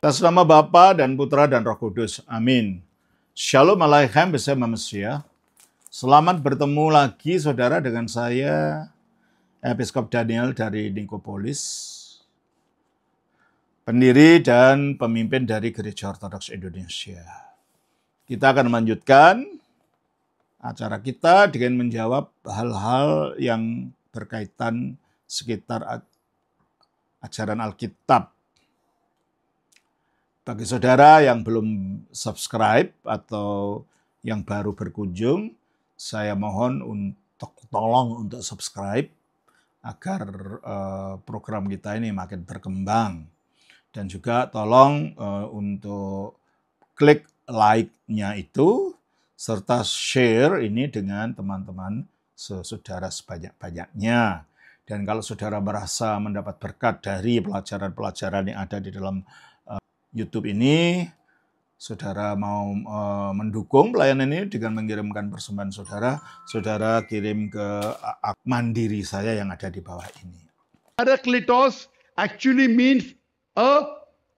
Atas nama Bapa dan Putra dan Roh Kudus. Amin. Shalom Aleichem bersama manusia. Selamat bertemu lagi saudara dengan saya, Episkop Daniel dari Nikopolis, pendiri dan pemimpin dari Gereja Ortodoks Indonesia. Kita akan melanjutkan acara kita dengan menjawab hal-hal yang berkaitan sekitar ajaran Alkitab. Bagi saudara yang belum subscribe atau yang baru berkunjung, saya mohon tolong untuk subscribe agar program kita ini makin berkembang. Dan juga tolong untuk klik like-nya itu, serta share ini dengan teman-teman saudara sebanyak-banyaknya. Dan kalau saudara merasa mendapat berkat dari pelajaran-pelajaran yang ada di dalam YouTube ini, saudara mau mendukung pelayanan ini dengan mengirimkan persembahan saudara, saudara kirim ke mandiri saya yang ada di bawah ini. Parakletos actually means a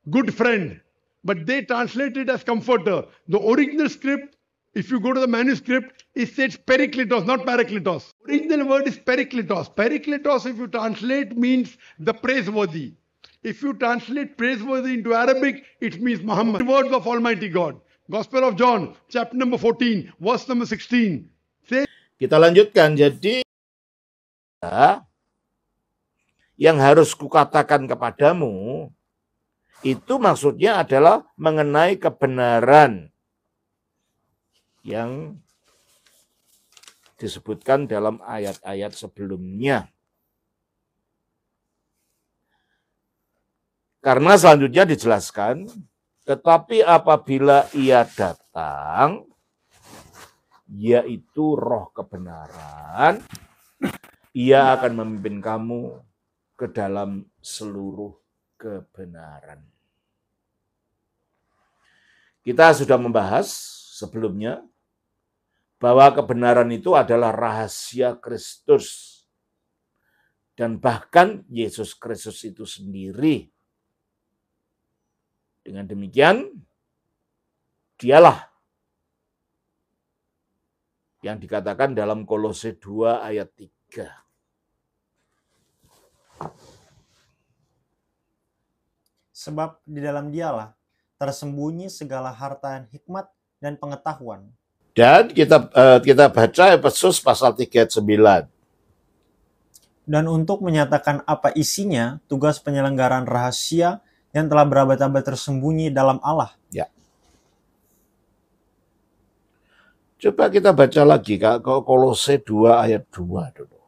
good friend, but they translate it as comforter. The original script, if you go to the manuscript, it says perikletos, not parakletos. Original word is perikletos. Perikletos, if you translate, means the praiseworthy. If you translate praiseworthy into Arabic, it means Muhammad. The words of Almighty God. Gospel of John, chapter number 14, verse number 16. Kita lanjutkan. Jadi, yang harus kukatakan kepadamu, itu maksudnya adalah mengenai kebenaran yang disebutkan dalam ayat-ayat sebelumnya. Karena selanjutnya dijelaskan, tetapi apabila ia datang, yaitu roh kebenaran, ia akan memimpin kamu ke dalam seluruh kebenaran. Kita sudah membahas sebelumnya bahwa kebenaran itu adalah rahasia Kristus. Dan bahkan Yesus Kristus itu sendiri. Dengan demikian, dialah yang dikatakan dalam Kolose 2 ayat 3. Sebab di dalam dialah tersembunyi segala harta hikmat dan pengetahuan. Dan kita baca Efesus pasal 3 ayat 9. Dan untuk menyatakan apa isinya, tugas penyelenggaraan rahasia yang telah berabad-abad tersembunyi dalam Allah. Ya. Coba kita baca lagi Kak, Kolose 2 ayat 2 dulu.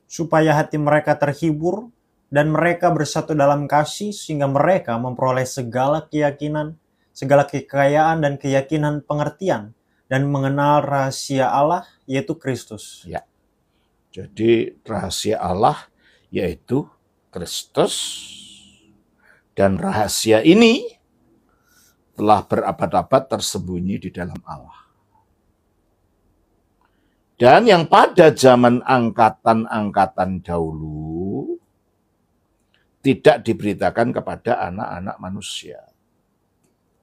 Supaya hati mereka terhibur dan mereka bersatu dalam kasih sehingga mereka memperoleh segala keyakinan, segala kekayaan dan keyakinan pengertian dan mengenal rahasia Allah yaitu Kristus. Ya. Jadi rahasia Allah yaitu Kristus. Dan rahasia ini telah berabad-abad tersembunyi di dalam Allah. Dan yang pada zaman angkatan-angkatan dahulu tidak diberitakan kepada anak-anak manusia.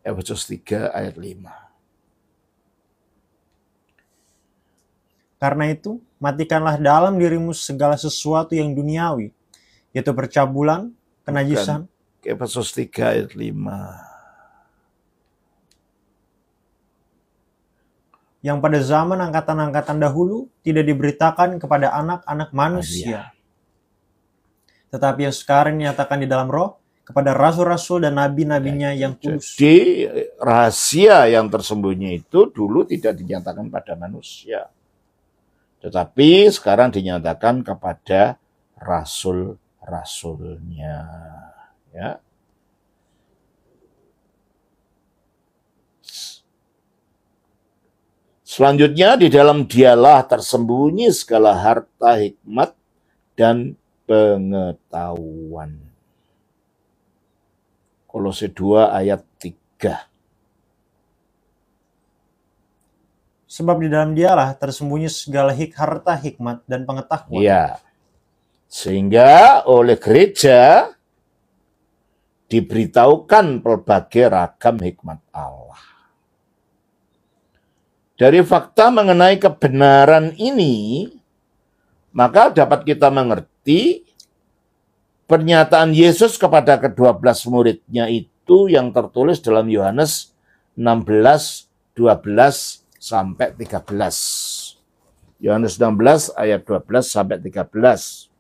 Efesus 3 ayat 5. Karena itu, matikanlah dalam dirimu segala sesuatu yang duniawi, yaitu percabulan, kenajisan. Efesus 3 ayat 5. Yang pada zaman angkatan-angkatan dahulu tidak diberitakan kepada anak-anak manusia. Tetapi yang sekarang dinyatakan di dalam roh kepada rasul-rasul dan nabi-nabinya yang kudus. Jadi rahasia yang tersembunyi itu dulu tidak dinyatakan pada manusia. Tetapi sekarang dinyatakan kepada rasul-rasulnya. Ya. Selanjutnya di dalam dialah tersembunyi segala harta hikmat dan pengetahuan. Kolose 2 ayat 3. Sebab di dalam dialah tersembunyi segala harta hikmat dan pengetahuan. Ya. Sehingga oleh gereja diberitahukan berbagai ragam hikmat Allah. Dari fakta mengenai kebenaran ini, maka dapat kita mengerti pernyataan Yesus kepada ke-12 muridnya itu yang tertulis dalam Yohanes 16, 12 sampai 13. Yohanes 16 ayat 12 sampai 13.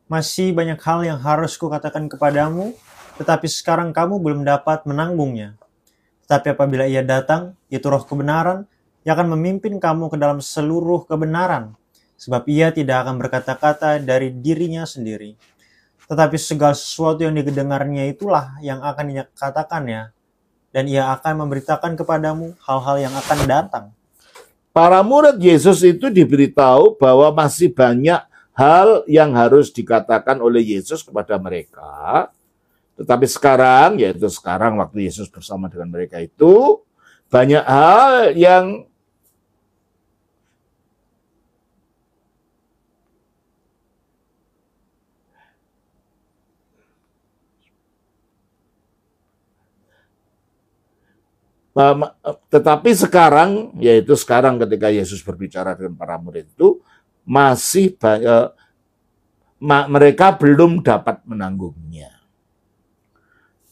Masih banyak hal yang harus kukatakan kepadamu, tetapi sekarang kamu belum dapat menanggungnya. Tetapi apabila ia datang, yaitu Roh kebenaran, ia akan memimpin kamu ke dalam seluruh kebenaran, sebab ia tidak akan berkata-kata dari dirinya sendiri. Tetapi segala sesuatu yang didengarnya itulah yang akan dikatakannya, dan ia akan memberitakan kepadamu hal-hal yang akan datang. Para murid Yesus itu diberitahu bahwa masih banyak hal yang harus dikatakan oleh Yesus kepada mereka. Tetapi sekarang, yaitu sekarang waktu Yesus bersama dengan mereka itu, banyak hal yang tetapi sekarang, yaitu sekarang ketika Yesus berbicara dengan para murid itu, masih banyak, mereka belum dapat menanggungnya.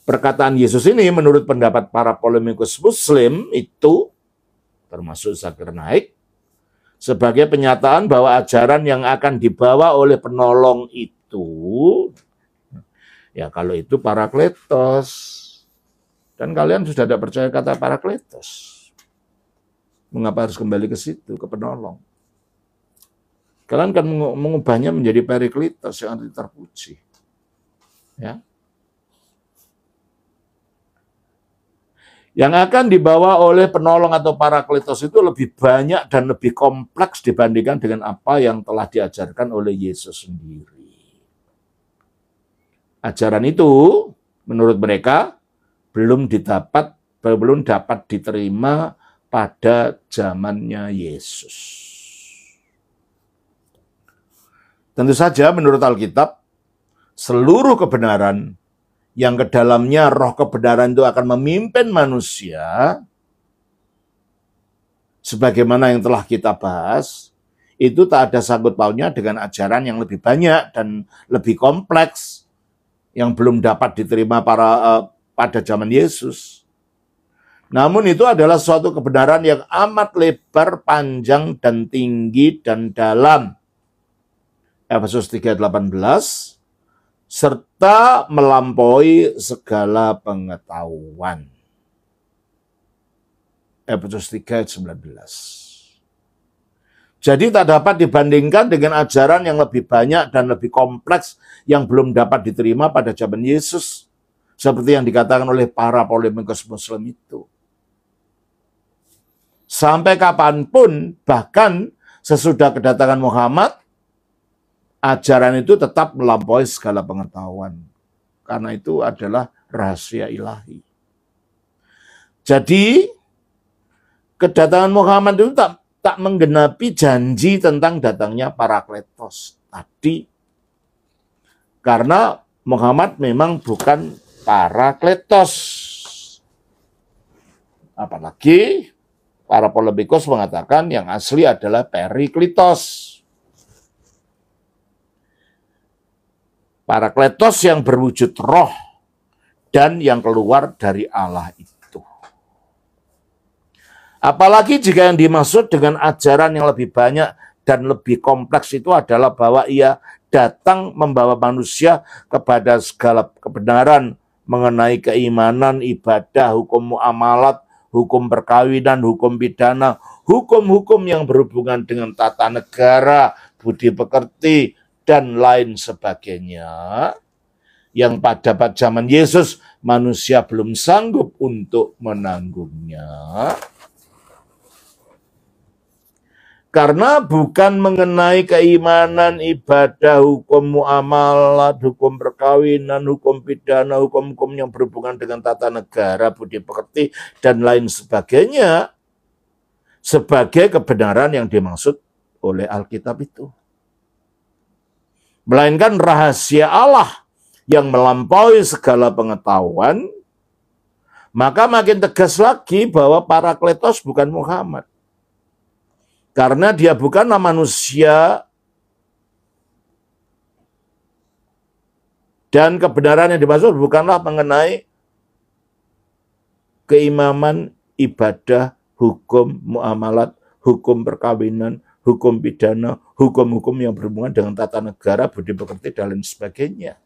Perkataan Yesus ini menurut pendapat para polemikus Muslim itu, termasuk Zakir Naik, sebagai penyataan bahwa ajaran yang akan dibawa oleh penolong itu, ya kalau itu Parakletos. Dan kalian sudah tidak percaya kata Parakletos. Mengapa harus kembali ke situ, ke penolong? Kalian kan mengubahnya menjadi Perikletos yang arti terpuji. Ya. Yang akan dibawa oleh penolong atau Parakletos itu lebih banyak dan lebih kompleks dibandingkan dengan apa yang telah diajarkan oleh Yesus sendiri. Ajaran itu, menurut mereka, belum dapat diterima pada zamannya Yesus. Tentu saja menurut Alkitab, seluruh kebenaran yang ke dalamnya roh kebenaran itu akan memimpin manusia, sebagaimana yang telah kita bahas, itu tak ada sangkut pautnya dengan ajaran yang lebih banyak dan lebih kompleks yang belum dapat diterima pada zaman Yesus. Namun itu adalah suatu kebenaran yang amat lebar, panjang, dan tinggi, dan dalam. Efesus 3:18, serta melampaui segala pengetahuan. Efesus 3:19. Jadi tak dapat dibandingkan dengan ajaran yang lebih banyak dan lebih kompleks yang belum dapat diterima pada zaman Yesus. Seperti yang dikatakan oleh para polemikus Muslim itu. Sampai kapanpun, bahkan sesudah kedatangan Muhammad, ajaran itu tetap melampaui segala pengetahuan. Karena itu adalah rahasia ilahi. Jadi, kedatangan Muhammad itu tak menggenapi janji tentang datangnya Parakletos tadi. Karena Muhammad memang bukan Parakletos. Apalagi para polemikus mengatakan yang asli adalah Perikletos. Parakletos yang berwujud roh dan yang keluar dari Allah itu. Apalagi jika yang dimaksud dengan ajaran yang lebih banyak dan lebih kompleks itu adalah bahwa ia datang membawa manusia kepada segala kebenaran mengenai keimanan, ibadah, hukum muamalat, hukum perkawinan, hukum pidana, hukum-hukum yang berhubungan dengan tata negara, budi pekerti, dan lain sebagainya. Yang pada zaman Yesus manusia belum sanggup untuk menanggungnya. Karena bukan mengenai keimanan, ibadah, hukum muamalat, hukum perkawinan, hukum pidana, hukum-hukum yang berhubungan dengan tata negara, budi pekerti, dan lain sebagainya, sebagai kebenaran yang dimaksud oleh Alkitab itu. Melainkan rahasia Allah yang melampaui segala pengetahuan, maka makin tegas lagi bahwa Parakletos bukan Muhammad. Karena dia bukanlah manusia, dan kebenaran yang dimaksud bukanlah mengenai keimaman, ibadah, hukum, muamalat, hukum perkawinan, hukum pidana, hukum-hukum yang berhubungan dengan tata negara, budi pekerti, dan lain sebagainya.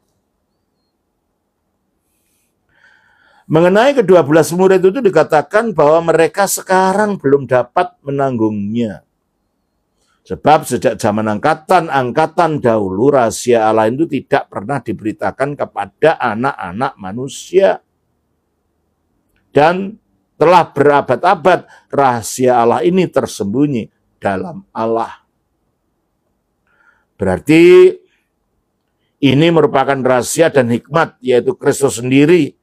Mengenai ke-12 murid itu dikatakan bahwa mereka sekarang belum dapat menanggungnya. Sebab sejak zaman angkatan dahulu, rahasia Allah itu tidak pernah diberitakan kepada anak-anak manusia. Dan telah berabad-abad rahasia Allah ini tersembunyi dalam Allah. Berarti ini merupakan rahasia dan hikmat, yaitu Kristus sendiri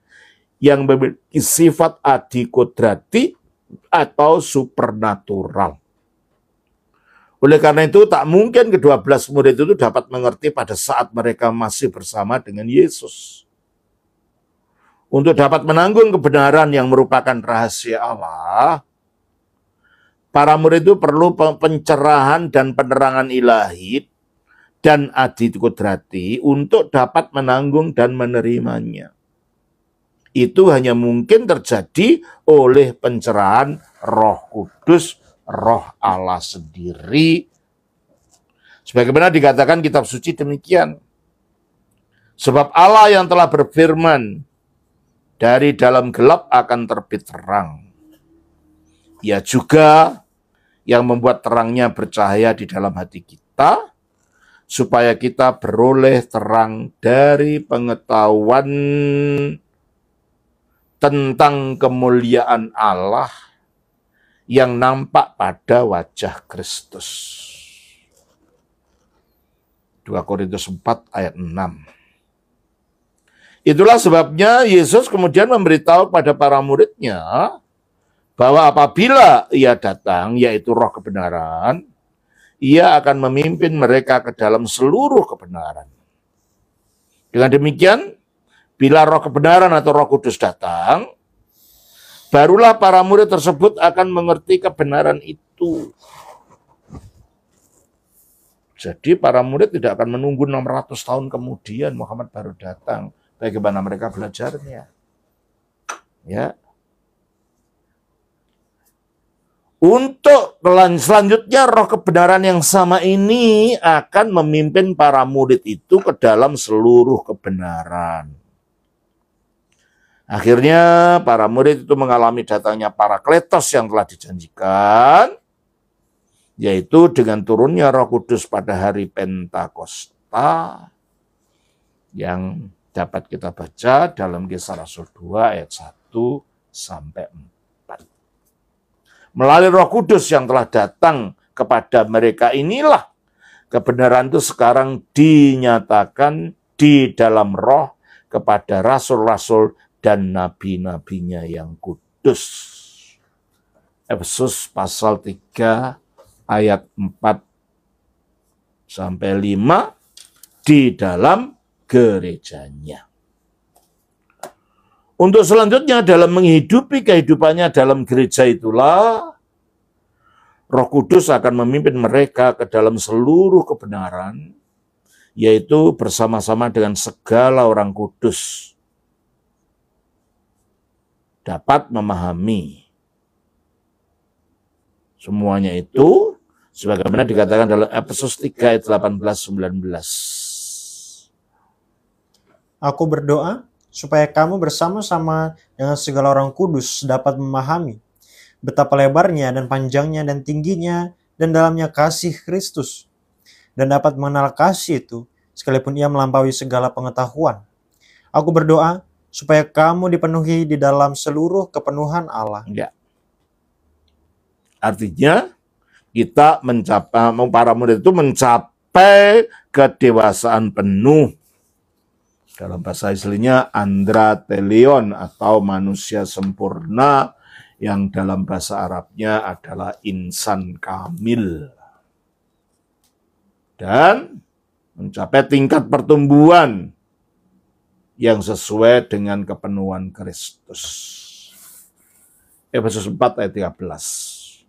yang memiliki sifat adikodrati atau supernatural. Oleh karena itu, tak mungkin ke-12 murid itu dapat mengerti pada saat mereka masih bersama dengan Yesus. Untuk dapat menanggung kebenaran yang merupakan rahasia Allah, para murid itu perlu pencerahan dan penerangan ilahi dan adikodrati untuk dapat menanggung dan menerimanya. Itu hanya mungkin terjadi oleh pencerahan Roh Kudus, Roh Allah sendiri. Sebagaimana dikatakan kitab suci demikian. Sebab Allah yang telah berfirman, dari dalam gelap akan terbit terang. Ia juga yang membuat terangnya bercahaya di dalam hati kita, supaya kita beroleh terang dari pengetahuan tentang kemuliaan Allah yang nampak pada wajah Kristus. 2 Korintus 4 ayat 6. Itulah sebabnya Yesus kemudian memberitahu pada para muridnya bahwa apabila ia datang, yaitu Roh kebenaran, ia akan memimpin mereka ke dalam seluruh kebenaran. Dengan demikian, bila Roh kebenaran atau Roh Kudus datang, barulah para murid tersebut akan mengerti kebenaran itu. Jadi para murid tidak akan menunggu 600 tahun kemudian Muhammad baru datang. Bagaimana mereka belajarnya? Ya. Untuk selanjutnya roh kebenaran yang sama ini akan memimpin para murid itu ke dalam seluruh kebenaran. Akhirnya para murid itu mengalami datangnya Parakletos yang telah dijanjikan, yaitu dengan turunnya Roh Kudus pada hari Pentakosta yang dapat kita baca dalam Kisah Rasul 2 ayat 1 sampai 4. Melalui Roh Kudus yang telah datang kepada mereka inilah kebenaran itu sekarang dinyatakan di dalam Roh kepada rasul-rasul dan nabi-nabinya yang kudus. Efesus pasal 3 ayat 4 sampai 5 di dalam gerejanya. Untuk selanjutnya dalam menghidupi kehidupannya dalam gereja itulah Roh Kudus akan memimpin mereka ke dalam seluruh kebenaran, yaitu bersama-sama dengan segala orang kudus dapat memahami semuanya itu sebagaimana dikatakan dalam Efesus 3 ayat 18-19. Aku berdoa supaya kamu bersama-sama dengan segala orang kudus dapat memahami betapa lebarnya dan panjangnya dan tingginya dan dalamnya kasih Kristus, dan dapat mengenal kasih itu sekalipun ia melampaui segala pengetahuan. Aku berdoa supaya kamu dipenuhi di dalam seluruh kepenuhan Allah. Ya. Artinya kita mencapai, para murid itu mencapai kedewasaan penuh. Dalam bahasa aslinya andratelion atau manusia sempurna, yang dalam bahasa Arabnya adalah insan kamil. Dan mencapai tingkat pertumbuhan yang sesuai dengan kepenuhan Kristus. Efesus 4 ayat 13.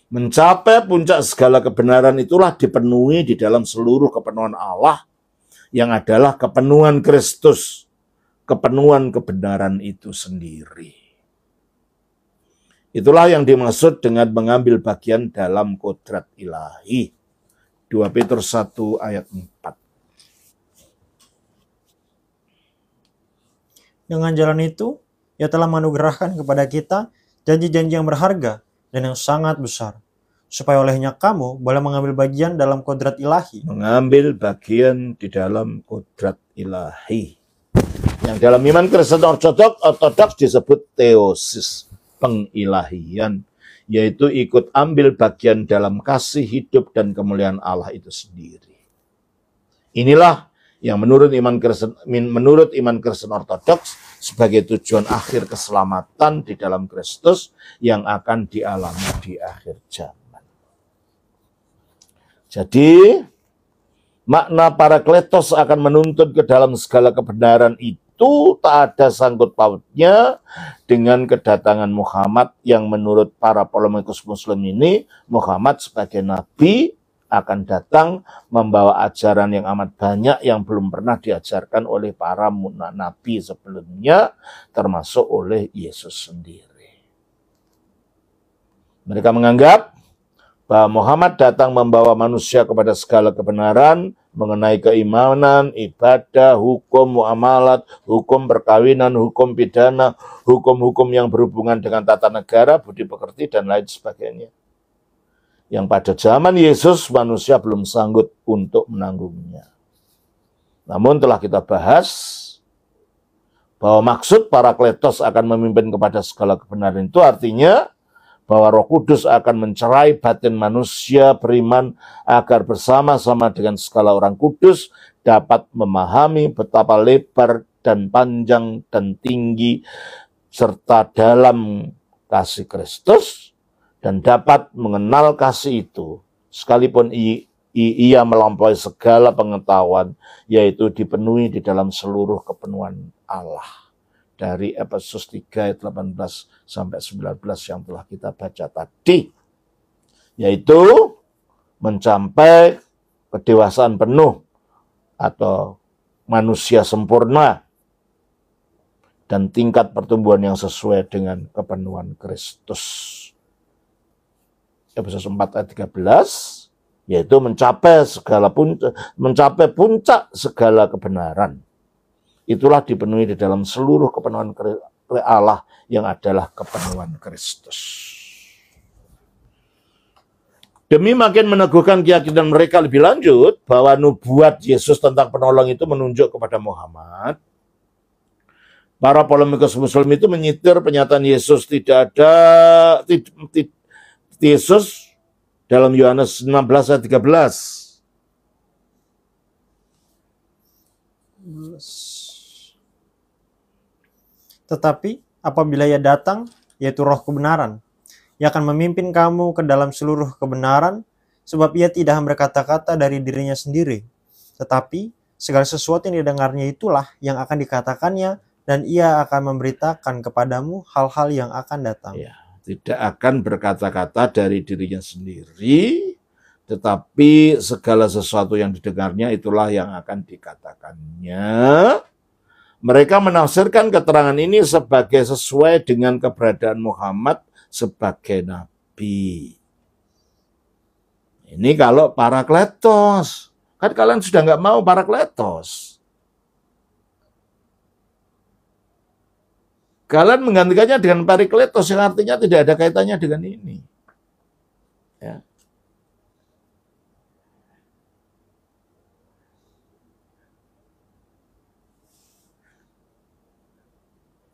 Mencapai puncak segala kebenaran itulah dipenuhi di dalam seluruh kepenuhan Allah yang adalah kepenuhan Kristus, kepenuhan kebenaran itu sendiri. Itulah yang dimaksud dengan mengambil bagian dalam kodrat ilahi. 2 Petrus 1 ayat 4. Dengan jalan itu, Ia telah menganugerahkan kepada kita janji-janji yang berharga dan yang sangat besar, supaya olehnya kamu boleh mengambil bagian dalam kodrat ilahi. Mengambil bagian di dalam kodrat ilahi. Yang dalam iman Kristen ortodoks disebut teosis, pengilahian, yaitu ikut ambil bagian dalam kasih hidup dan kemuliaan Allah itu sendiri. Inilah yang menurut iman Kristen ortodoks sebagai tujuan akhir keselamatan di dalam Kristus yang akan dialami di akhir zaman. Jadi, makna parakletos akan menuntun ke dalam segala kebenaran itu tak ada sangkut pautnya dengan kedatangan Muhammad yang menurut para polemikus Muslim ini, Muhammad sebagai nabi akan datang membawa ajaran yang amat banyak yang belum pernah diajarkan oleh para nabi sebelumnya, termasuk oleh Yesus sendiri. Mereka menganggap bahwa Muhammad datang membawa manusia kepada segala kebenaran mengenai keimanan, ibadah, hukum, muamalat, hukum perkawinan, hukum pidana, hukum-hukum yang berhubungan dengan tata negara, budi pekerti, dan lain sebagainya. Yang pada zaman Yesus manusia belum sanggup untuk menanggungnya. Namun telah kita bahas bahwa maksud Parakletos akan memimpin kepada segala kebenaran itu artinya bahwa Roh Kudus akan mencerai batin manusia beriman agar bersama-sama dengan segala orang kudus dapat memahami betapa lebar dan panjang dan tinggi serta dalam kasih Kristus dan dapat mengenal kasih itu sekalipun ia melampaui segala pengetahuan, yaitu dipenuhi di dalam seluruh kepenuhan Allah. Dari Efesus 3 ayat 18 sampai 19 yang telah kita baca tadi. Yaitu mencapai kedewasaan penuh atau manusia sempurna dan tingkat pertumbuhan yang sesuai dengan kepenuhan Kristus. Efesus 4 ayat 13, yaitu mencapai puncak segala kebenaran. Itulah dipenuhi di dalam seluruh kepenuhan Allah yang adalah kepenuhan Kristus. Demi makin meneguhkan keyakinan mereka lebih lanjut bahwa nubuat Yesus tentang penolong itu menunjuk kepada Muhammad, para polemikus Muslim itu menyitir pernyataan Yesus tidak ada Yesus dalam Yohanes 16 ayat 13. Tetapi apabila Ia datang, yaitu Roh kebenaran, Ia akan memimpin kamu ke dalam seluruh kebenaran, sebab Ia tidak berkata-kata dari dirinya sendiri. Tetapi segala sesuatu yang didengarnya itulah yang akan dikatakannya, dan Ia akan memberitakan kepadamu hal-hal yang akan datang. Ya, tidak akan berkata-kata dari dirinya sendiri, tetapi segala sesuatu yang didengarnya itulah yang akan dikatakannya. Mereka menafsirkan keterangan ini sebagai sesuai dengan keberadaan Muhammad sebagai nabi. Ini kalau Parakletos. Kan kalian sudah nggak mau Parakletos. Kalian menggantikannya dengan Parakletos yang artinya tidak ada kaitannya dengan ini. Ya.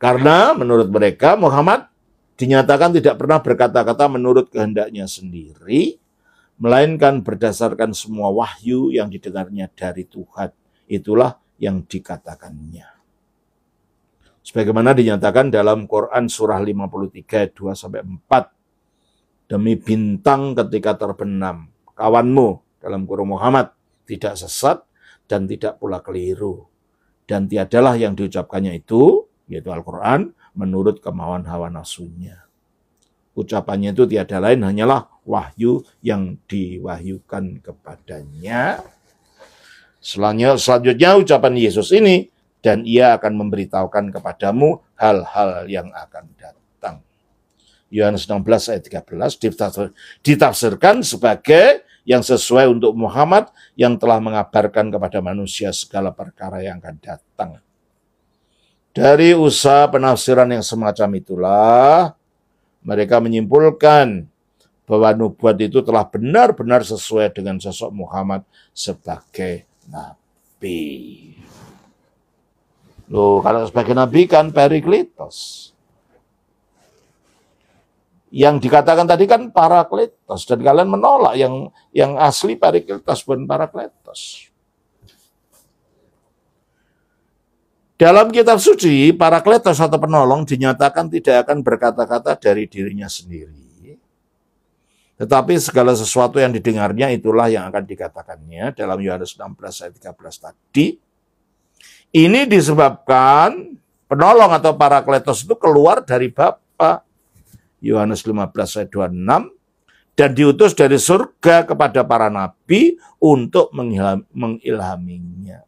Karena menurut mereka Muhammad dinyatakan tidak pernah berkata-kata menurut kehendaknya sendiri, melainkan berdasarkan semua wahyu yang didengarnya dari Tuhan. Itulah yang dikatakannya. Sebagaimana dinyatakan dalam Quran surah 53 2-4. Demi bintang ketika terbenam, kawanmu dalam kurung Muhammad tidak sesat dan tidak pula keliru. dan tiadalah yang diucapkannya itu, yaitu Al-Quran, menurut kemauan hawa nafsunya. Ucapannya itu tiada lain hanyalah wahyu yang diwahyukan kepadanya. Selanjutnya ucapan Yesus ini, dan ia akan memberitahukan kepadamu hal-hal yang akan datang. Yohanes 16 ayat 13 ditafsirkan sebagai yang sesuai untuk Muhammad yang telah mengabarkan kepada manusia segala perkara yang akan datang. Dari usaha penafsiran yang semacam itulah, mereka menyimpulkan bahwa nubuat itu telah benar-benar sesuai dengan sosok Muhammad sebagai nabi. Loh, kalau sebagai nabi kan Perikletos. Yang dikatakan tadi kan Parakletos, dan kalian menolak yang asli Perikletos bukan Parakletos. Dalam kitab suci, Parakletos atau penolong dinyatakan tidak akan berkata-kata dari dirinya sendiri. Tetapi segala sesuatu yang didengarnya itulah yang akan dikatakannya dalam Yohanes 16 ayat 13 tadi. Ini disebabkan penolong atau Parakletos itu keluar dari Bapa. Yohanes 15 ayat 26. Dan diutus dari surga kepada para nabi untuk mengilhaminya.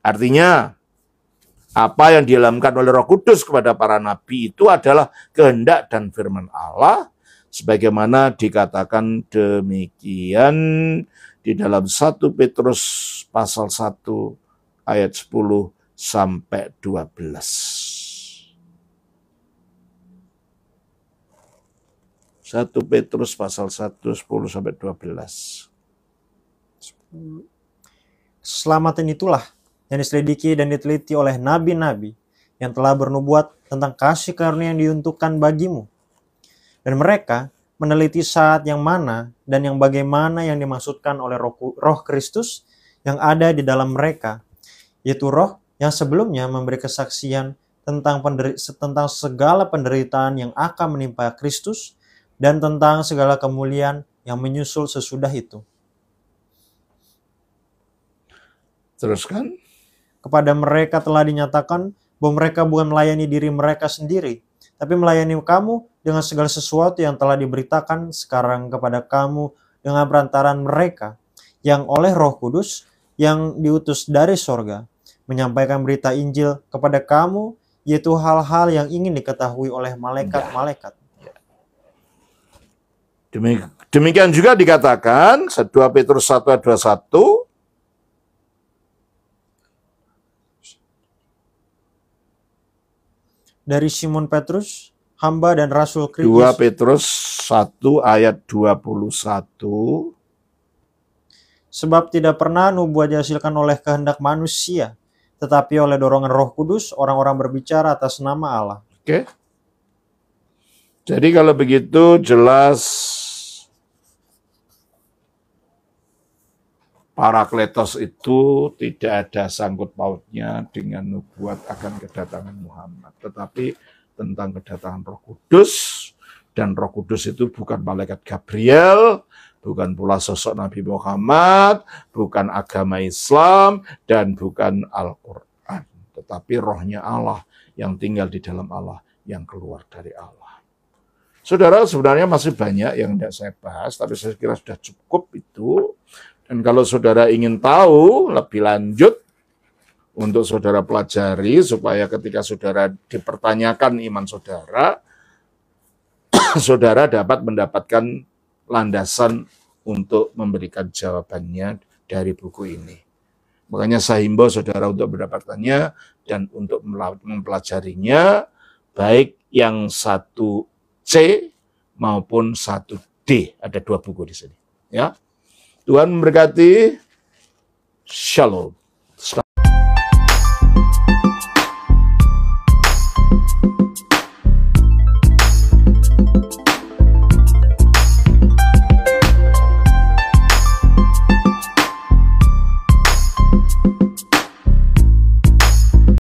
Artinya, apa yang diilhamkan oleh Roh Kudus kepada para nabi itu adalah kehendak dan firman Allah, sebagaimana dikatakan demikian di dalam 1 Petrus pasal 1 ayat 10 sampai 12. 1 Petrus pasal 1 10 sampai 12. Keselamatan itulah yang diselidiki dan diteliti oleh nabi-nabi yang telah bernubuat tentang kasih karunia yang diuntukkan bagimu. Dan mereka meneliti saat yang mana dan yang bagaimana yang dimaksudkan oleh roh Kristus yang ada di dalam mereka, yaitu roh yang sebelumnya memberi kesaksian tentang segala penderitaan yang akan menimpa Kristus dan tentang segala kemuliaan yang menyusul sesudah itu. Teruskan. Kepada mereka telah dinyatakan bahwa mereka bukan melayani diri mereka sendiri, tapi melayani kamu dengan segala sesuatu yang telah diberitakan sekarang kepada kamu dengan perantaraan mereka, yang oleh Roh Kudus yang diutus dari sorga, menyampaikan berita Injil kepada kamu, yaitu hal-hal yang ingin diketahui oleh malaikat-malaikat. Demikian juga dikatakan 2 Petrus 1 ayat 21, dari Simon Petrus, hamba dan rasul Kristus. 2 Petrus 1 ayat 21. Sebab tidak pernah nubuat dihasilkan oleh kehendak manusia, tetapi oleh dorongan Roh Kudus orang-orang berbicara atas nama Allah. Oke. Jadi kalau begitu jelas Parakletos itu tidak ada sangkut pautnya dengan nubuat akan kedatangan Muhammad. Tetapi tentang kedatangan Roh Kudus, dan Roh Kudus itu bukan malaikat Gabriel, bukan pula sosok Nabi Muhammad, bukan agama Islam, dan bukan Al-Quran. Tetapi rohnya Allah yang tinggal di dalam Allah, yang keluar dari Allah. Saudara, sebenarnya masih banyak yang tidak saya bahas, tapi saya kira sudah cukup itu. Dan kalau saudara ingin tahu lebih lanjut, untuk saudara pelajari, supaya ketika saudara dipertanyakan iman saudara, saudara dapat mendapatkan landasan untuk memberikan jawabannya dari buku ini. Makanya saya himbau saudara untuk mendapatkannya dan untuk mempelajarinya, baik yang 1C maupun 1D. Ada 2 buku di sini. Ya. Tuhan memberkati. Shalom.